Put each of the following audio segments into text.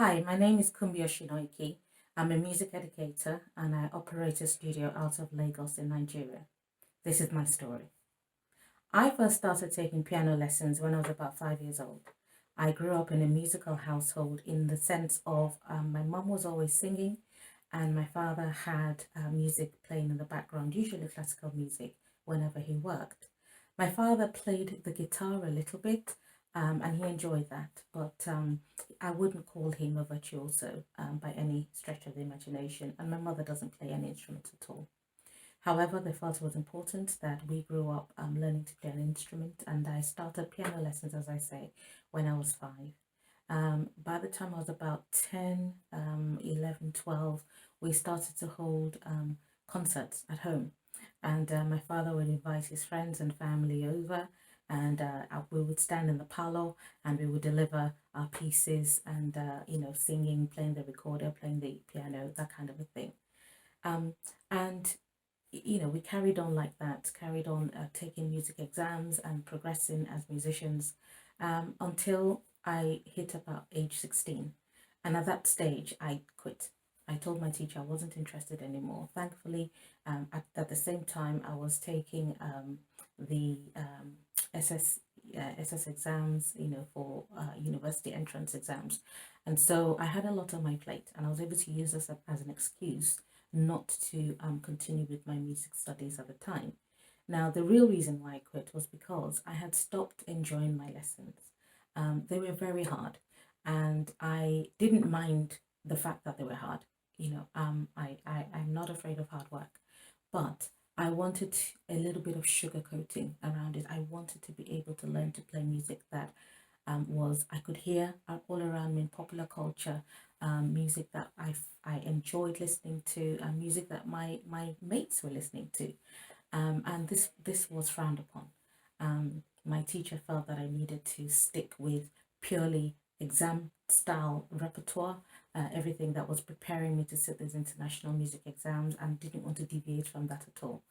Hi, my name is Kunbi Osinoiki. I'm a music educator and I operate a studio out of Lagos in Nigeria. This is my story. I first started taking piano lessons when I was about 5 years old. I grew up in a musical household in the sense of my mum was always singing and my father had music playing in the background, usually classical music, whenever he worked. My father played the guitar a little bit and he enjoyed that, but I wouldn't call him a virtuoso by any stretch of the imagination, and my mother doesn't play any instrument at all. However, they felt it was important that we grew up learning to play an instrument, and I started piano lessons, as I say, when I was 5. By the time I was about 10, 11, 12, we started to hold concerts at home. And my father would invite his friends and family over, and we would stand in the parlor and we would deliver our pieces and, singing, playing the recorder, playing the piano, that kind of a thing. Um, and we carried on like that, carried on taking music exams and progressing as musicians until I hit about age 16. And at that stage, I quit. I told my teacher I wasn't interested anymore. Thankfully, at the same time, I was taking the SS SS exams, for university entrance exams, and so I had a lot on my plate, and I was able to use this as an excuse not to continue with my music studies at the time. Now, the real reason why I quit was because I had stopped enjoying my lessons. They were very hard, and I didn't mind the fact that they were hard. I'm not afraid of hard work, but I wanted a little bit of sugar coating around it. I wanted to be able to learn to play music that was I could hear all around me in popular culture, music that I enjoyed listening to, music that my mates were listening to, and this was frowned upon. My teacher felt that I needed to stick with purely exam style repertoire, everything that was preparing me to sit these international music exams, and didn't want to deviate from that at all.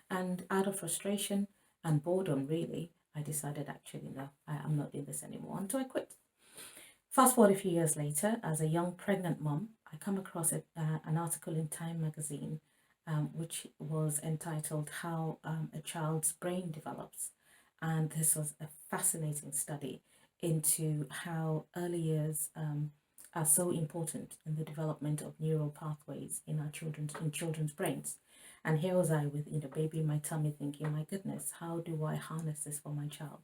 And out of frustration and boredom, really, I decided actually, no, I'm not doing this anymore. And so I quit. Fast forward a few years later, as a young pregnant mom, I come across an article in Time magazine, which was entitled How a Child's Brain Develops. And this was a fascinating study into how early years are so important in the development of neural pathways in children's brains. And here was I with baby in my tummy thinking, my goodness, how do I harness this for my child?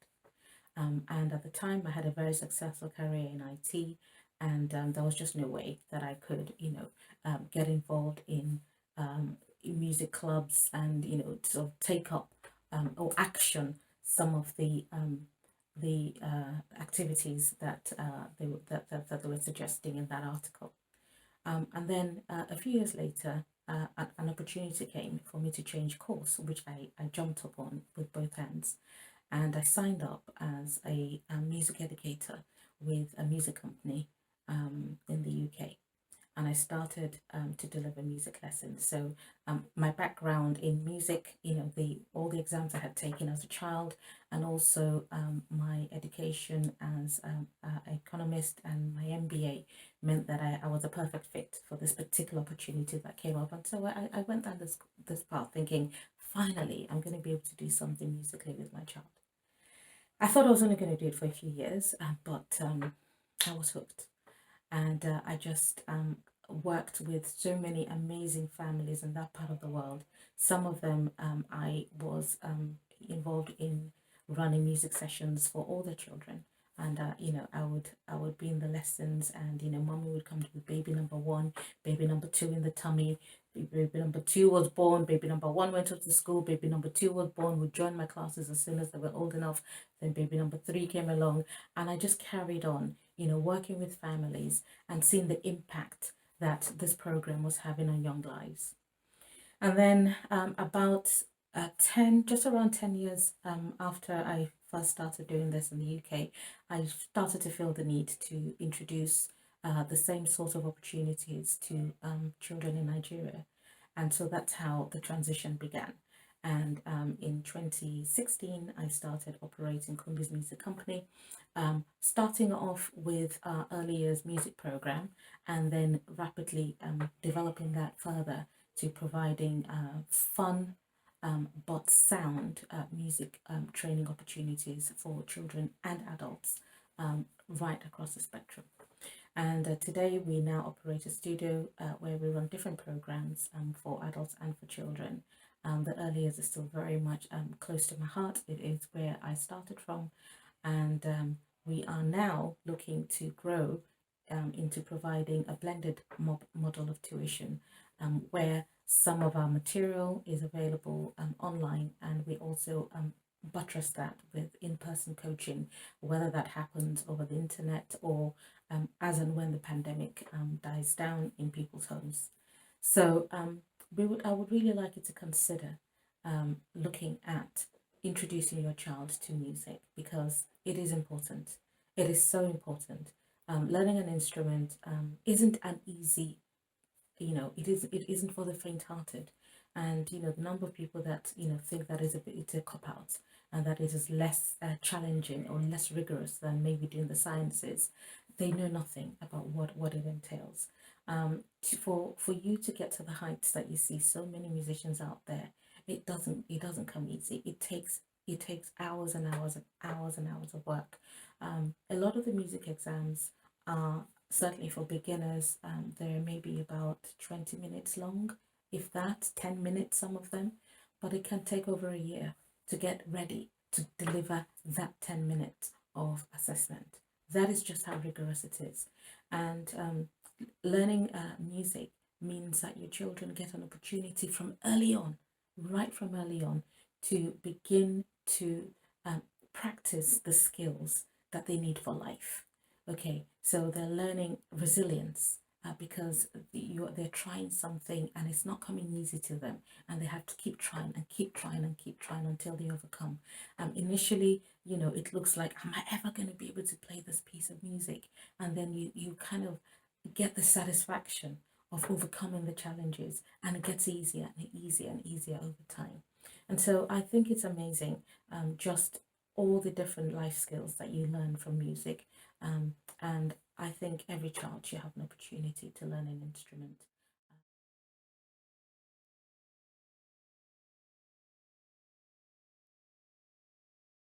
And at the time, I had a very successful career in IT, and there was just no way that I could, get involved in music clubs and sort of take up or action some of the activities that that they were suggesting in that article. And then a few years later, an opportunity came for me to change course, which I jumped upon with both hands, and I signed up as a music educator with a music company in the UK. And I started to deliver music lessons. So my background in music, the all the exams I had taken as a child, and also my education as an economist and my MBA meant that I was a perfect fit for this particular opportunity that came up. And so I went down this path thinking, finally, I'm going to be able to do something musically with my child. I thought I was only going to do it for a few years, but I was hooked. And I just worked with so many amazing families in that part of the world. Some of them I was involved in running music sessions for all the children. And I would be in the lessons, and mommy would come to baby number one, baby number two in the tummy. Baby number two was born. Baby number one went off to school. Baby number two was born. Would join my classes as soon as they were old enough. Then baby number three came along, and I just carried on, working with families and seeing the impact that this program was having on young lives. And then about 10, just around 10 years after I first started doing this in the UK, I started to feel the need to introduce the same sort of opportunities to children in Nigeria. And so that's how the transition began. And in 2016, I started operating Kunbi's Music Company. starting off with our early years music program and then rapidly developing that further to providing fun but sound music training opportunities for children and adults right across the spectrum. And today we now operate a studio where we run different programs for adults and for children. The early years is still very much close to my heart. It is where I started from, and we are now looking to grow into providing a blended model of tuition where some of our material is available online, and we also buttress that with in-person coaching, whether that happens over the internet or as and when the pandemic dies down in people's homes. So I would really like you to consider looking at introducing your child to music because it is important. It is so important. Learning an instrument isn't an easy, it isn't for the faint-hearted. And the number of people that think that it's a cop out and that it is less challenging or less rigorous than maybe doing the sciences, they know nothing about what it entails. For you to get to the heights that you see so many musicians out there, it doesn't come easy. It takes hours and hours and hours and hours of work. A lot of the music exams are certainly for beginners. They're maybe about 20 minutes long, if that, 10 minutes, some of them, but it can take over a year to get ready to deliver that 10 minutes of assessment. That is just how rigorous it is. And learning music means that your children get an opportunity from early on, right from early on, to begin to practice the skills that they need for life. Okay, so they're learning resilience because they're trying something and it's not coming easy to them, and they have to keep trying and keep trying and keep trying until they overcome. Initially, it looks like, am I ever going to be able to play this piece of music? And then you kind of get the satisfaction of overcoming the challenges, and it gets easier and easier and easier over time. And so I think it's amazing, just all the different life skills that you learn from music. And I think every child should have an opportunity to learn an instrument.